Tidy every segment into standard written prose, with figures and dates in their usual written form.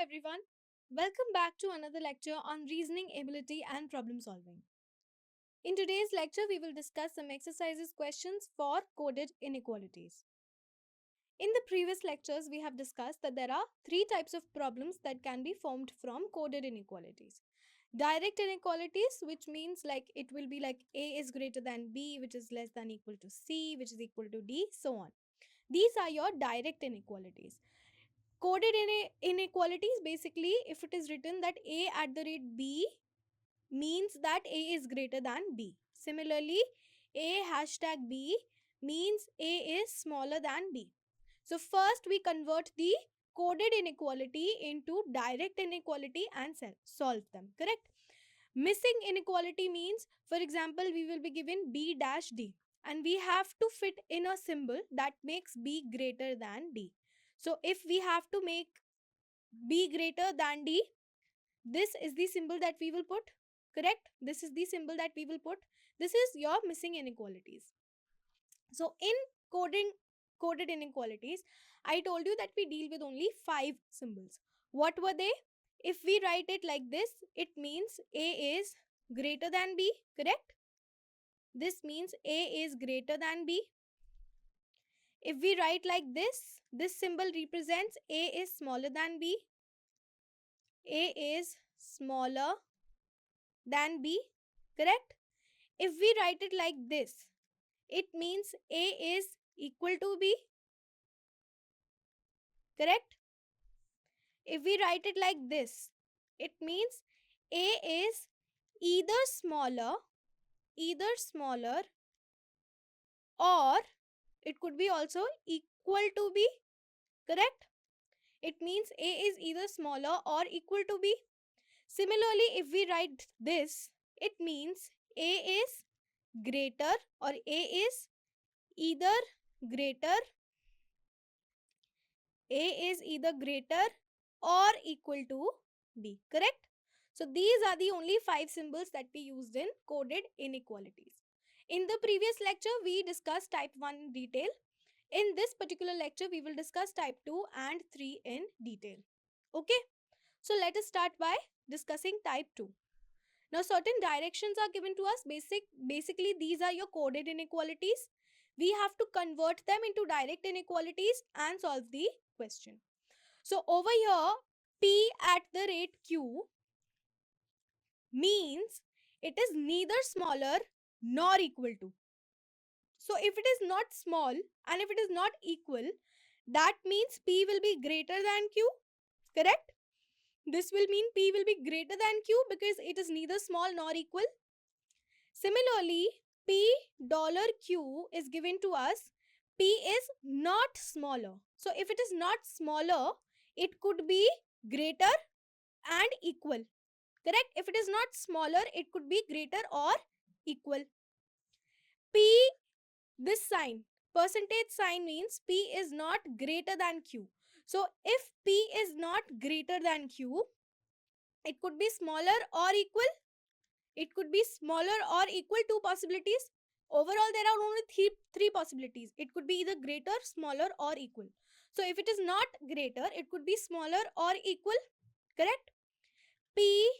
everyone. Welcome back to another lecture on reasoning ability and problem solving. In today's lecture, we will discuss some exercises questions for coded inequalities. In the previous lectures, we have discussed that there are three types of problems that can be formed from coded inequalities. Direct inequalities, which means like it will be like A is greater than B, which is less than equal to C, which is equal to D, so on. These are your direct inequalities. Coded inequalities, basically, if it is written that A at the rate B means that A is greater than B. Similarly, A hashtag B means A is smaller than B. So first we convert the coded inequality into direct inequality and solve them, correct? Missing inequality means, for example, we will be given B dash D and we have to fit in a symbol that makes B greater than D. So if we have to make B greater than D, this is the symbol that we will put, correct? This is the symbol that we will put. This is your missing inequalities. So in coded inequalities, I told you that we deal with only 5 symbols. What were they? If we write it like this, it means A is greater than B, correct? This means A is greater than B. If we write like this symbol represents A is smaller than B. A is smaller than B, correct? If we write it like this, it means A is equal to B, correct? If we write it like this, it means A is either smaller or it could be also equal to B, correct? It means A is either smaller or equal to B. Similarly, if we write this, it means A is greater or A is either greater or equal to B, correct? So these are the only 5 symbols that we used in coded inequalities. In the previous lecture, we discussed type 1 in detail. In this particular lecture, we will discuss type 2 and 3 in detail. Okay? So let us start by discussing type 2. Now certain directions are given to us. Basically, these are your coded inequalities. We have to convert them into direct inequalities and solve the question. So over here, P at the rate Q means it is neither smaller nor equal to. So if it is not small and if it is not equal, that means P will be greater than Q, correct? This will mean P will be greater than Q because it is neither small nor equal. Similarly, $Q is given to us. P is not smaller. So if it is not smaller, it could be greater and equal. Correct? If it is not smaller, it could be greater or equal. P, this sign, percentage sign means P is not greater than Q. So if P is not greater than Q, it could be smaller or equal. It could be smaller or equal, 2 possibilities. Overall, there are only three possibilities. It could be either greater, smaller or equal. So if it is not greater, it could be smaller or equal. Correct? P,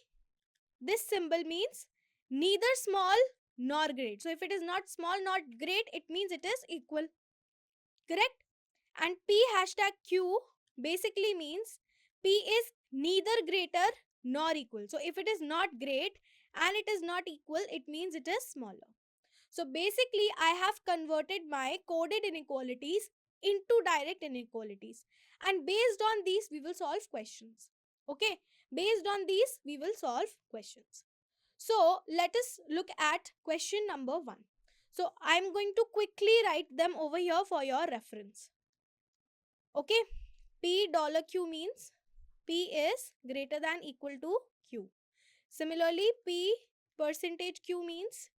this symbol means neither small nor great. So if it is not small nor great, it means it is equal. Correct? And P hashtag Q basically means P is neither greater nor equal. So if it is not great and it is not equal, it means it is smaller. So basically, I have converted my coded inequalities into direct inequalities. And based on these, we will solve questions. Okay? Based on these, we will solve questions. So let us look at question number 1. So I'm going to quickly write them over here for your reference. Okay? $Q means P is greater than equal to Q. Similarly, P percentage Q means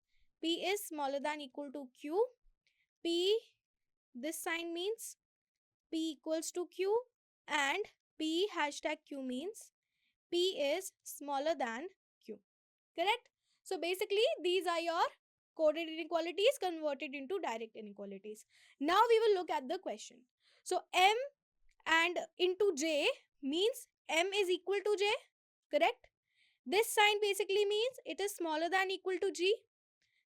P is smaller than equal to Q. P, this sign means P equals to Q, and P hashtag Q means P is smaller than Q. Correct? So basically, these are your coded inequalities converted into direct inequalities. Now we will look at the question. So M and into J, means M is equal to J, correct? This sign basically means it is smaller than equal to G.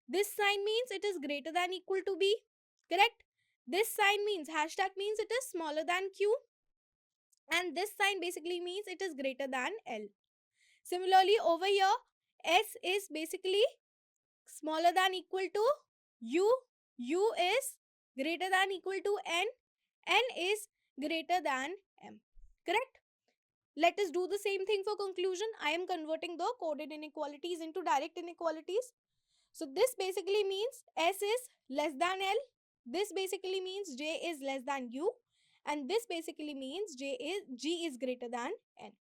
This sign means it is greater than equal to B, correct? This sign means, hashtag means it is smaller than Q, and this sign basically means it is greater than L. Similarly, over here, S is basically smaller than equal to U, U is greater than equal to N, N is greater than M, correct? Let us do the same thing for conclusion. I am converting the coded inequalities into direct inequalities. So this basically means S is less than L. This basically means J is less than U. And this basically means G is greater than N.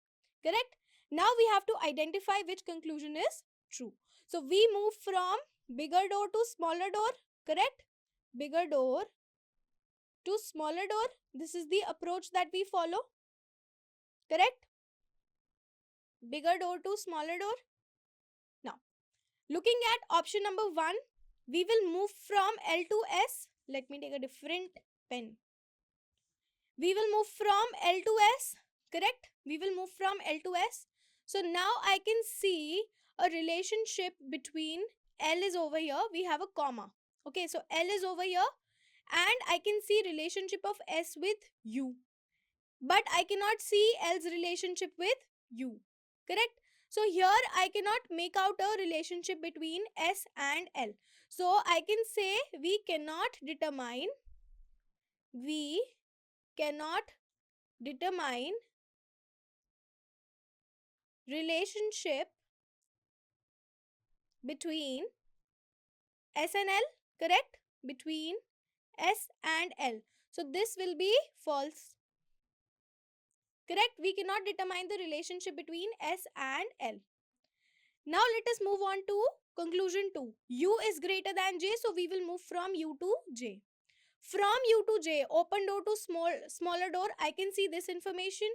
Correct? Now we have to identify which conclusion is true. So we move from bigger door to smaller door. Correct? Bigger door to smaller door. This is the approach that we follow. Correct? Bigger door to smaller door. Now, looking at option number 1, we will move from L to S. Let me take a different pen. We will move from L to S, correct? We will move from L to S. So now I can see a relationship between L is over here. We have a comma. Okay, so L is over here and I can see relationship of S with U. But I cannot see L's relationship with U, correct? So here I cannot make out a relationship between S and L. So I can say we cannot determine relationship between S and L, correct? Between S and L. So this will be false. Correct? We cannot determine the relationship between S and L. Now let us move on to conclusion 2. U is greater than J, so we will move from U to J. From U to J, open door to smaller door, I can see this information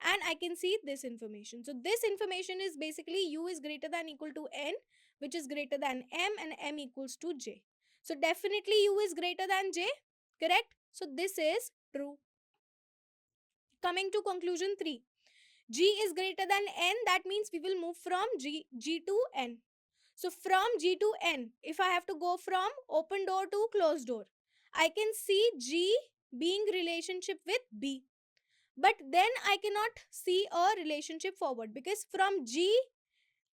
and I can see this information. So this information is basically U is greater than equal to N, which is greater than M, and M equals to J. So definitely U is greater than J, correct? So this is true. Coming to conclusion 3. G is greater than N, that means we will move from G to N. So from G to N, if I have to go from open door to closed door, I can see G being relationship with B. But then I cannot see a relationship forward because from G,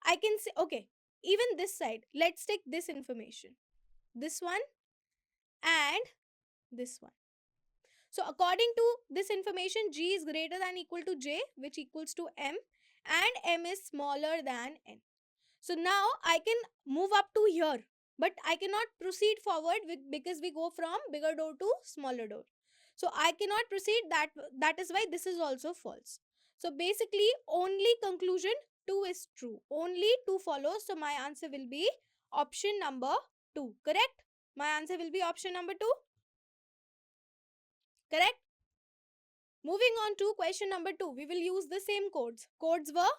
I can see, okay, even this side, let's take this information. This one and this one. So according to this information, G is greater than equal to J, which equals to M, and M is smaller than N. So now I can move up to here, but I cannot proceed forward because we go from bigger door to smaller door. So I cannot proceed, that is why this is also false. So basically only conclusion 2 is true. Only 2 follows. So my answer will be option number 2. Correct? My answer will be option number 2. Correct? Moving on to question number 2. We will use the same codes. Codes were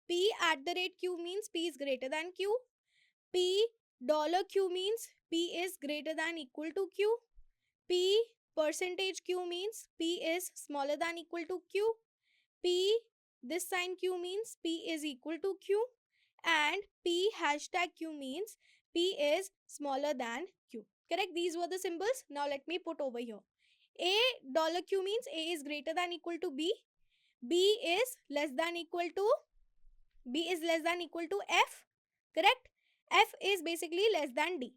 P@Q means P is greater than Q. $Q means P is greater than equal to Q. %Q means P is smaller than equal to Q. This sign Q means P is equal to Q. And P#Q means P is smaller than Q. Correct? These were the symbols. Now let me put over here. $Q means A is greater than equal to B. B is less than equal to F. Correct? F is basically less than D.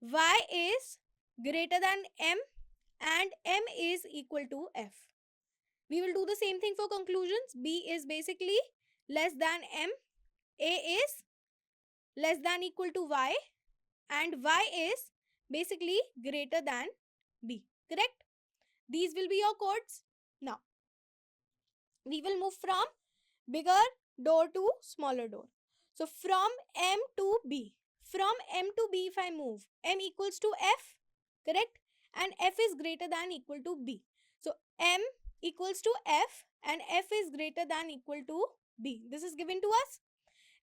Y is greater than M and M is equal to F. We will do the same thing for conclusions. B is basically less than M. A is less than equal to Y and Y is basically greater than B. Correct? These will be your codes. Now, we will move from bigger door to smaller door. So from M to B. From M to B if I move, M equals to F, correct? And F is greater than equal to B. So M equals to F and F is greater than equal to B. This is given to us.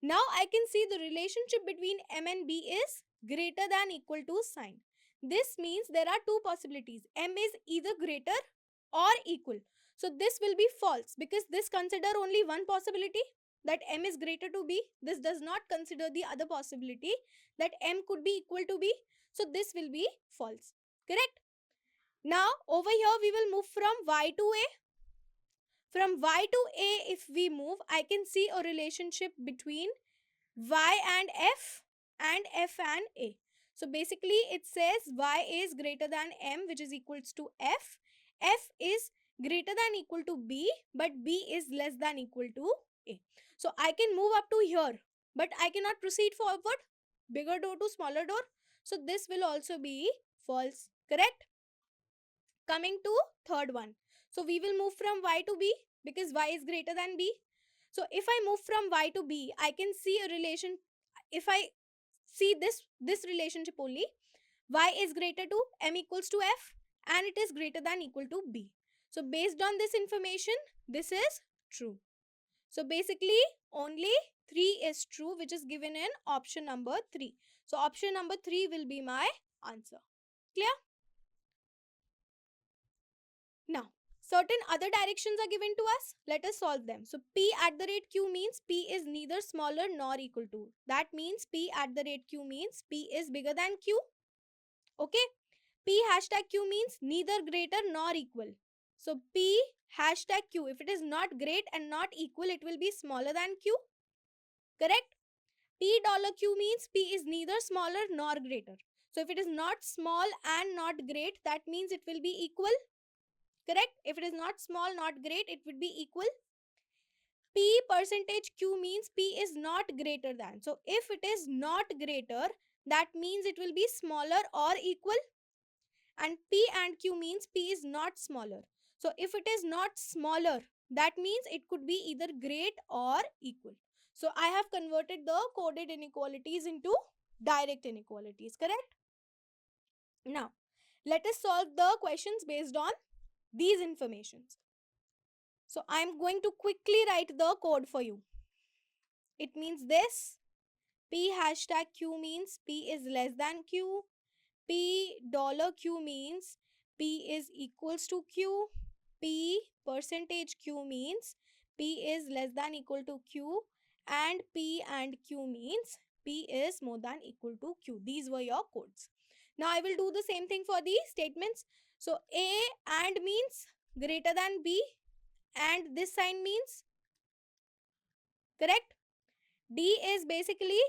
Now I can see the relationship between M and B is greater than equal to sign. This means there are two possibilities. M is either greater or equal. So this will be false because this consider only one possibility, that m is greater to b. This does not consider the other possibility that m could be equal to b. So this will be false. Correct? Now over here we will move from y to a. From y to a, if we move, I can see a relationship between y and f and a. So basically it says y is greater than m, which is equals to f. F is greater than equal to b, but b is less than equal to a. So I can move up to here, but I cannot proceed forward. Bigger door to smaller door. So this will also be false. Correct? Coming to third one. So we will move from y to b because y is greater than b. So if I move from y to b, I can see a relation. If I see this relationship only, y is greater to m equals to f and it is greater than equal to b. So based on this information, this is true. So basically only 3 is true, which is given in option number 3. So option number 3 will be my answer. Clear? Now, certain other directions are given to us. Let us solve them. So p at the rate q means p is neither smaller nor equal to. That means p at the rate q means p is bigger than q. Okay. P hashtag q means neither greater nor equal. So p hashtag q, if it is not great and not equal, it will be smaller than q. Correct? P dollar q means p is neither smaller nor greater. So if it is not small and not great, that means it will be equal. Correct? If it is not small, not great, it would be equal. P percentage q means p is not greater than. So if it is not greater, that means it will be smaller or equal. And p and q means p is not smaller. So if it is not smaller, that means it could be either great or equal. So I have converted the coded inequalities into direct inequalities. Correct? Now, let us solve the questions based on these informations. So I'm going to quickly write the code for you. It means this. P hashtag q means p is less than q. P dollar q means p is equals to q. P percentage q means p is less than equal to q. And p and q means p is more than equal to q. These were your codes. Now I will do the same thing for these statements. So a and means greater than b, and this sign means, correct? D is basically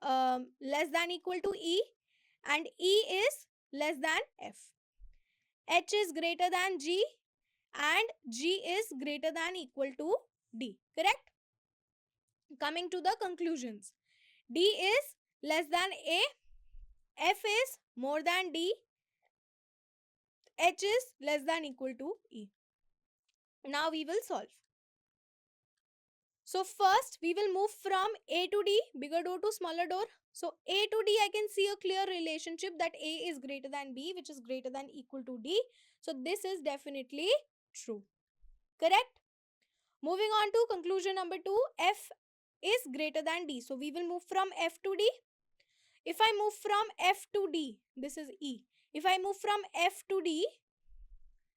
less than equal to E, and E is less than F. H is greater than G and G is greater than equal to D. Correct? Coming to the conclusions. D is less than A, F is more than D, H is less than equal to E. Now we will solve. So first we will move from A to D, bigger door to smaller door. So A to D, I can see a clear relationship that A is greater than B, which is greater than equal to D. So this is definitely true. Correct? Moving on to conclusion number 2, F is greater than D. So we will move from F to D. If I move from F to D, this is E. If I move from F to D,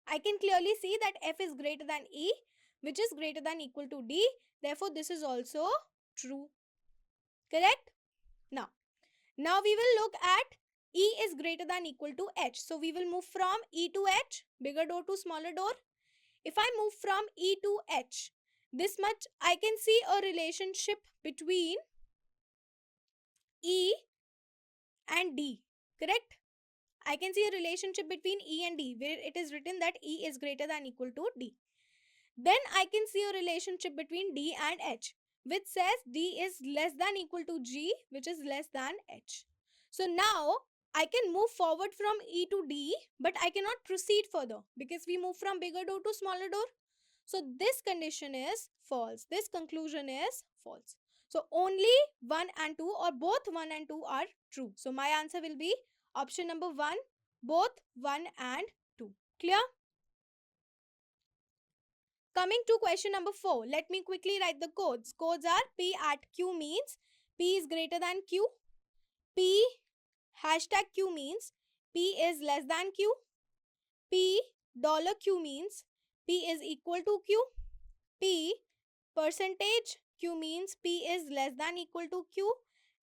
I can clearly see that F is greater than E, which is greater than equal to D. Therefore, this is also true. Correct? Now we will look at E is greater than equal to H. So we will move from E to H, bigger door to smaller door. If I move from E to H, this much I can see a relationship between E and D. Correct? I can see a relationship between E and D where it is written that E is greater than equal to D. Then I can see a relationship between D and H, which says D is less than equal to G, which is less than H. So now I can move forward from E to D, but I cannot proceed further because we move from bigger door to smaller door. So this condition is false. This conclusion is false. So only 1 and 2 or both 1 and 2 are true. So my answer will be option number 1, both 1 and 2. Clear? Coming to question number 4, let me quickly write the codes. Codes are P at Q means P is greater than Q. P hashtag Q means P is less than Q. P dollar Q means P is equal to Q. P percentage Q means P is less than equal to Q,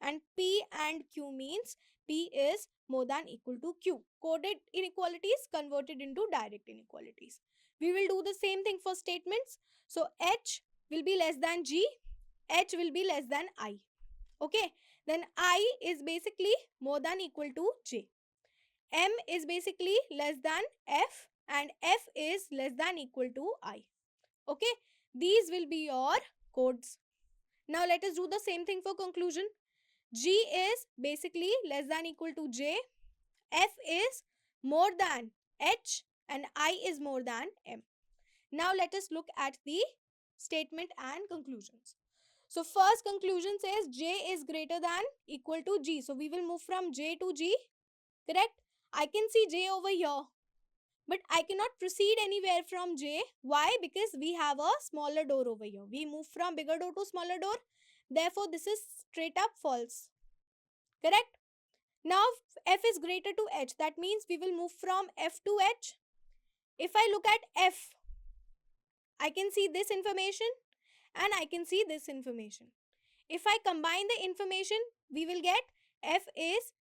and P and Q means P is more than equal to Q. Coded inequalities converted into direct inequalities. We will do the same thing for statements. So H will be less than G, H will be less than I. Okay, then I is basically more than equal to J. M is basically less than F, and F is less than equal to I. Okay, these will be your codes. Now let us do the same thing for conclusion. G is basically less than equal to J, F is more than H, and I is more than M. Now let us look at the statement and conclusions. So first conclusion says J is greater than equal to G. So we will move from J to G, correct? I can see J over here, but I cannot proceed anywhere from J. Why? Because we have a smaller door over here. We move from bigger door to smaller door. Therefore, this is straight up false. Correct? Now, F is greater to H. That means we will move from F to H. If I look at F, I can see this information and I can see this information. If I combine the information, we will get F is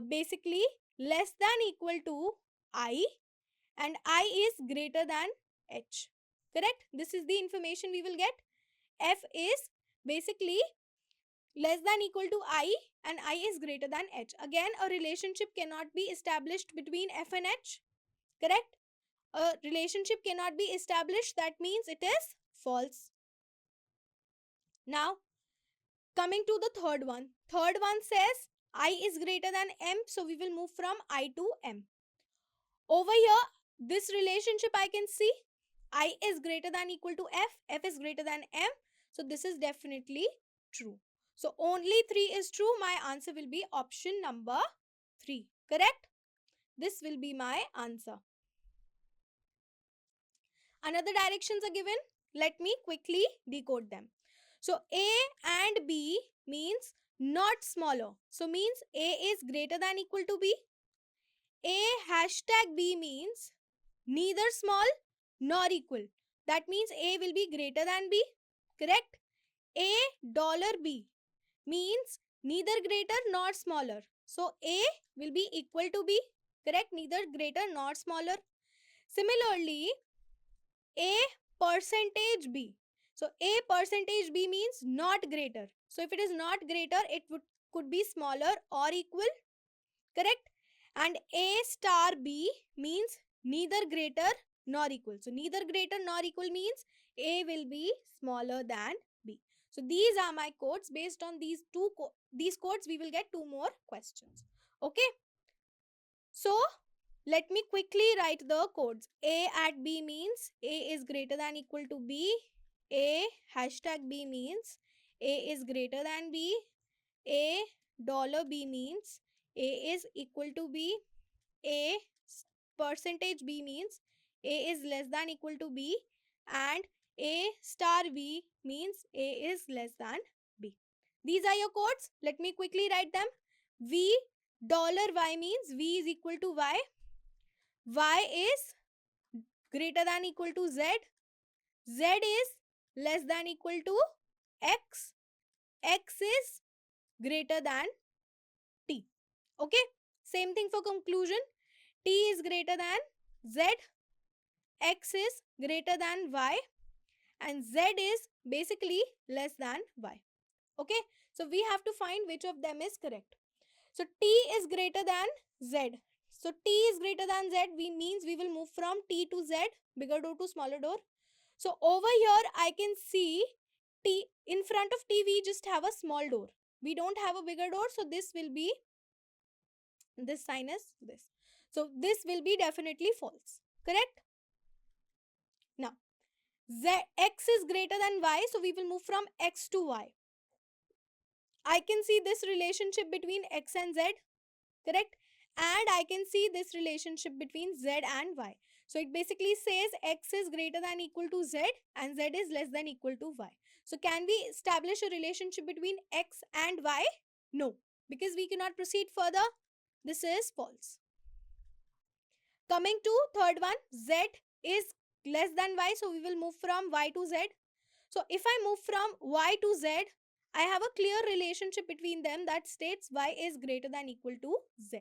basically less than equal to I, and I is greater than H. Correct? This is the information we will get. F is basically less than equal to I, and I is greater than H. Again, a relationship cannot be established between F and H. Correct? A relationship cannot be established. That means it is false. Now, coming to the third one. Third one says I is greater than M. So, we will move from I to M. Over here, this relationship I can see. I is greater than equal to F. F is greater than M. So, this is definitely true. So, only 3 is true. My answer will be option number 3. Correct? This will be my answer. Another directions are given. Let me quickly decode them. So, A and B means not smaller. So, means A is greater than equal to B. A hashtag B means neither small nor equal. That means A will be greater than B. Correct? A dollar B means neither greater nor smaller. So, A will be equal to B. Correct? Neither greater nor smaller. Similarly, A percentage B. So, A percentage B means not greater. So, if it is not greater, it could be smaller or equal. Correct? And A star B means neither greater nor equal. So, neither greater nor equal means A will be smaller than B. So, these are my codes. Based on these codes, we will get 2 more questions. Okay? So, let me quickly write the codes. A at B means A is greater than equal to B. A hashtag B means A is greater than B. A dollar B means A is equal to B. A percentage B means A is less than equal to B. And A star B means A is less than B. These are your codes. Let me quickly write them. V dollar Y means V is equal to Y. Y is greater than equal to Z. Z is less than equal to X. X is greater than T. Okay. Same thing for conclusion. T is greater than Z. X is greater than Y. And Z is basically less than Y. Okay. So we have to find which of them is correct. So T is greater than Z. So T is greater than Z, means we will move from T to Z, bigger door to smaller door. So over here I can see T, in front of T we just have a small door. We don't have a bigger door, so this will be, this sign is this. So this will be definitely false. Correct? Now, X is greater than Y, so we will move from X to Y. I can see this relationship between X and Z. Correct? And I can see this relationship between Z and Y. So it basically says X is greater than equal to Z and Z is less than equal to Y. So can we establish a relationship between X and Y? No, because we cannot proceed further. This is false. Coming to third one, Z is less than y, so we will move from y to z. So if I move from y to z, I have a clear relationship between them that states y is greater than equal to z.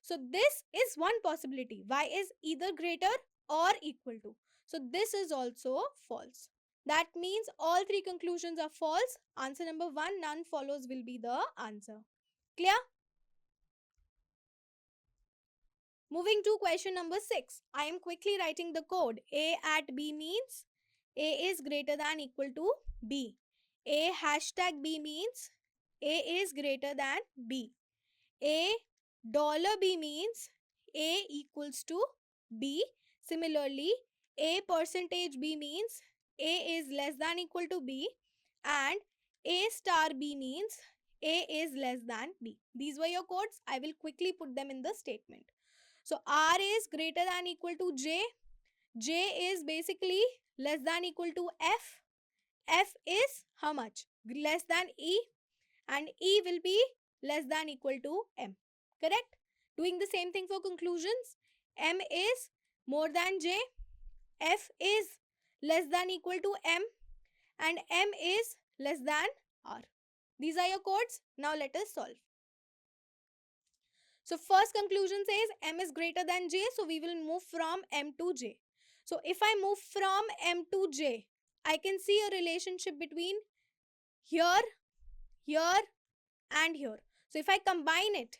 So this is one possibility. Y is either greater or equal to. So this is also false. That means all three conclusions are false. Answer number 1, none follows, will be the answer. Clear? Moving to question number 6. I am quickly writing the code. A at B means A is greater than equal to B. A hashtag B means A is greater than B. A $B means A equals to B. Similarly, A percentage B means A is less than equal to B, and A star B means A is less than B. These were your codes. I will quickly put them in the statement. So R is greater than equal to J. J is basically less than equal to F. F is how much? Less than E, and E will be less than equal to M. Correct? Doing the same thing for conclusions. M is more than J. F is less than equal to M, and M is less than R. These are your codes. Now let us solve. So first conclusion says M is greater than J, so we will move from M to J. So if I move from M to J, I can see a relationship between here, here, and here. So if I combine it,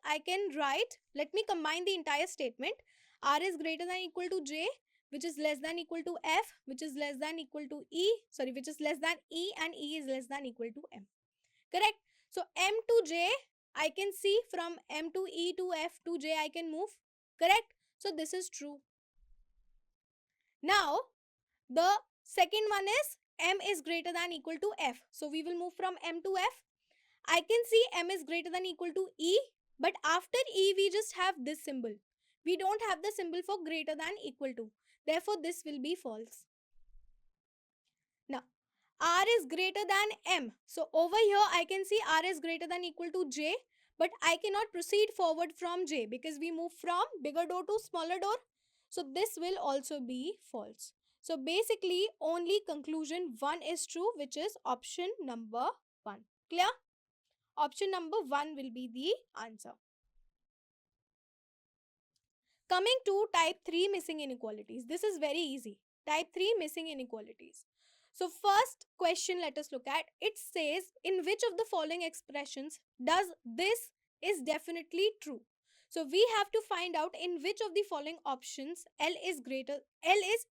I can write, let me combine the entire statement. R is greater than equal to J, which is less than equal to F, which is less than equal to E, which is less than E, and E is less than equal to M. Correct? So M to J, I can see from M to E to F to J, I can move. Correct? So this is true. Now, the second one is M is greater than equal to F. So we will move from M to F. I can see M is greater than equal to E, but after E, we just have this symbol. We don't have the symbol for greater than equal to. Therefore, this will be false. Now, R is greater than M. So over here, I can see R is greater than equal to J, but I cannot proceed forward from J because we move from bigger door to smaller door. So this will also be false. So basically, only conclusion 1 is true, which is option number 1. Clear? Option number 1 will be the answer. Coming to type 3 missing inequalities. This is very easy. Type 3 missing inequalities. So first question let us look at. It says in which of the following expressions does this is definitely true. So we have to find out in which of the following options L is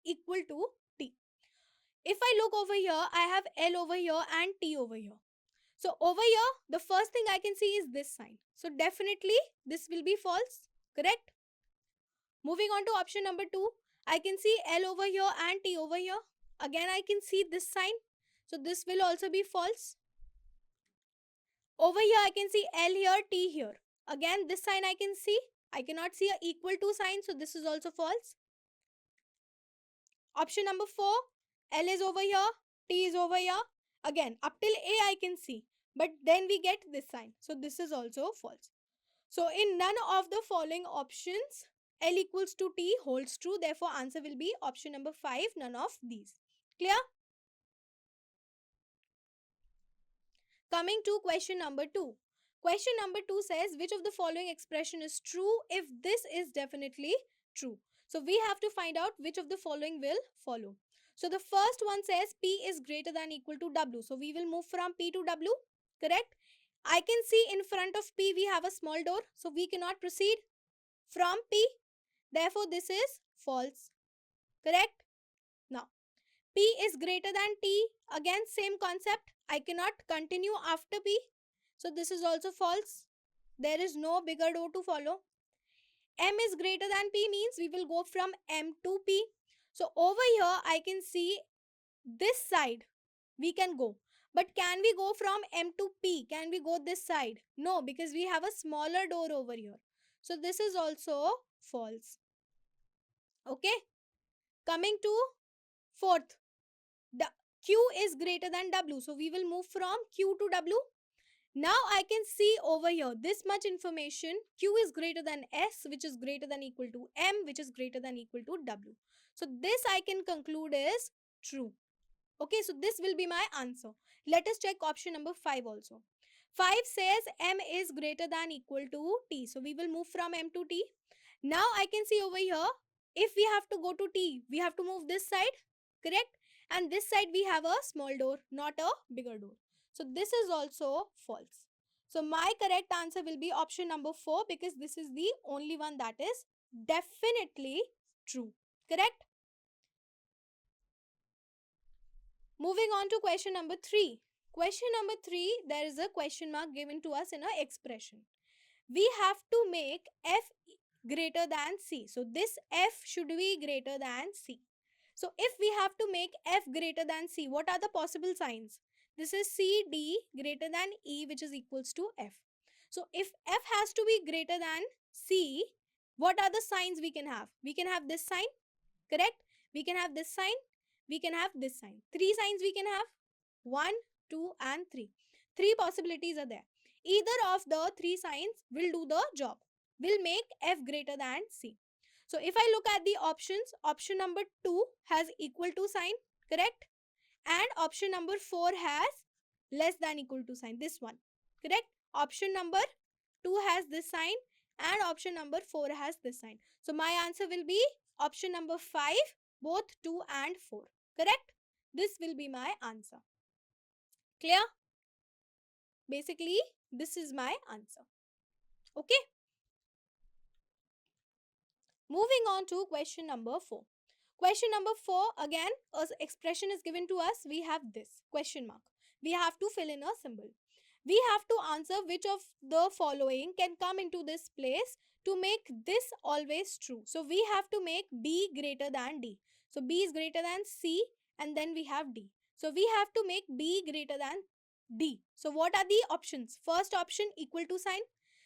equal to T. If I look over here, I have L over here and T over here. So over here, the first thing I can see is this sign. So definitely this will be false. Correct? Moving on to option number 2, I can see L over here and T over here. Again, I can see this sign. So this will also be false. Over here, I can see L here, T here. Again, this sign I can see. I cannot see a equal to sign. So this is also false. Option number 4, L is over here, T is over here. Again, up till A I can see. But then we get this sign. So this is also false. So in none of the following options, L equals to T holds true. Therefore, answer will be option number 5, none of these. Clear? Coming to question number 2. Question number 2 says, which of the following expression is true if this is definitely true? So we have to find out which of the following will follow. So the first one says P is greater than equal to W. So we will move from P to W. Correct? I can see in front of P we have a small door. So we cannot proceed from P. Therefore, this is false. Correct? Now, P is greater than T. Again, same concept. I cannot continue after P. So, this is also false. There is no bigger door to follow. M is greater than P means we will go from M to P. So, over here, I can see this side. We can go. But can we go from M to P? Can we go this side? No, because we have a smaller door over here. So, this is also false. Okay. Coming to fourth, the Q is greater than W. So we will move from Q to W. Now I can see over here this much information. Q is greater than S, which is greater than equal to M, which is greater than equal to W. So this I can conclude is true. Okay, so this will be my answer. Let us check option number 5 also. 5 says M is greater than equal to T. So we will move from M to T. Now I can see over here, if we have to go to T, we have to move this side, correct? And this side we have a small door, not a bigger door. So this is also false. So my correct answer will be option number 4, because this is the only one that is definitely true. Correct? Moving on to question number 3. Question number 3, there is a question mark given to us in an expression. We have to make F greater than C. So this F should be greater than C. So if we have to make F greater than C, what are the possible signs? This is CD greater than E, which is equals to F. So if F has to be greater than C, what are the signs we can have? We can have this sign, correct? We can have this sign, we can have this sign. 3 signs we can have. 1, 2 and 3. 3 possibilities are there. Either of the 3 signs will do the job. Will make F greater than C. So if I look at the options, option number 2 has equal to sign, correct? And option number 4 has less than equal to sign, this one, correct? Option number 2 has this sign and option number 4 has this sign. So my answer will be option number 5, both 2 and 4, correct? This will be my answer. Clear? Basically, this is my answer. Okay. Moving on to question number 4. Question number 4, again, an expression is given to us. We have this question mark. We have to fill in a symbol. We have to answer which of the following can come into this place to make this always true. So we have to make B greater than D. So B is greater than C and then we have D. So we have to make B greater than D. So what are the options? First option, equal to sign.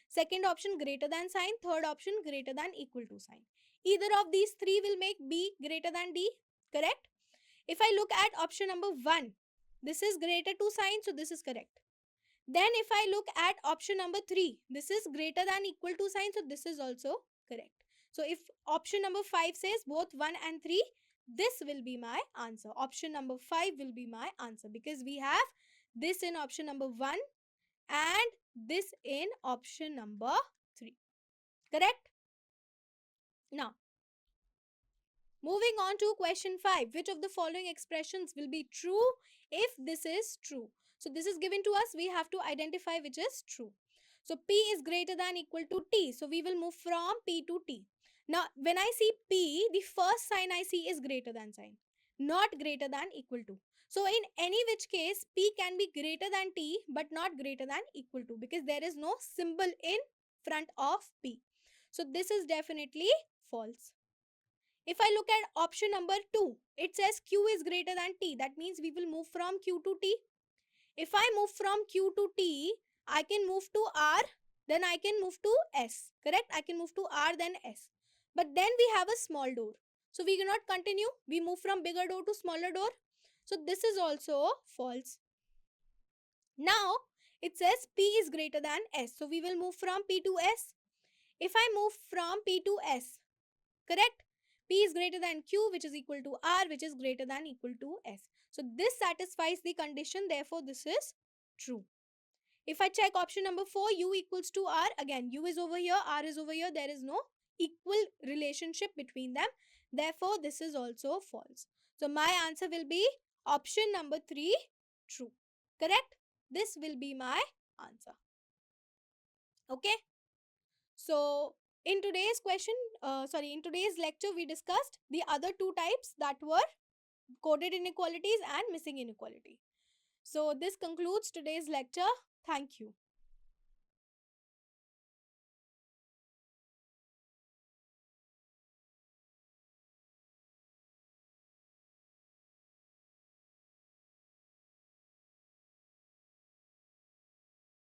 Second option, greater than sign. Third option, greater than equal to sign. Either of these 3 will make B greater than D, correct? If I look at option number 1, this is greater to sign, so this is correct. Then if I look at option number 3, this is greater than equal to sign, so this is also correct. So if option number 5 says both 1 and 3, this will be my answer. Option number 5 will be my answer, because we have this in option number 1 and this in option number 3. Correct? Now, moving on to question 5. Which of the following expressions will be true if this is true? So this is given to us. We have to identify which is true. So P is greater than equal to T. So we will move from P to T. Now, when I see P, the first sign I see is greater than sign, not greater than equal to. So in any which case, P can be greater than T but not greater than equal to, because there is no symbol in front of P. So this is definitely false. If I look at option number 2, it says Q is greater than T. That means we will move from Q to T. If I move from Q to T, I can move to R, then I can move to S. Correct? I can move to R, then S. But then we have a small door. So we cannot continue. We move from bigger door to smaller door. So this is also false. Now, it says P is greater than S. So we will move from P to S. If I move from P to S, correct? P is greater than Q, which is equal to R, which is greater than equal to S. So this satisfies the condition. Therefore, this is true. If I check option number 4, U equals to R. Again, U is over here, R is over here. There is no equal relationship between them. Therefore, this is also false. So my answer will be option number 3, true. Correct? This will be my answer. Okay. So in today's in today's lecture, we discussed the other 2 types, that were coded inequalities and missing inequality. So this concludes today's lecture. Thank you.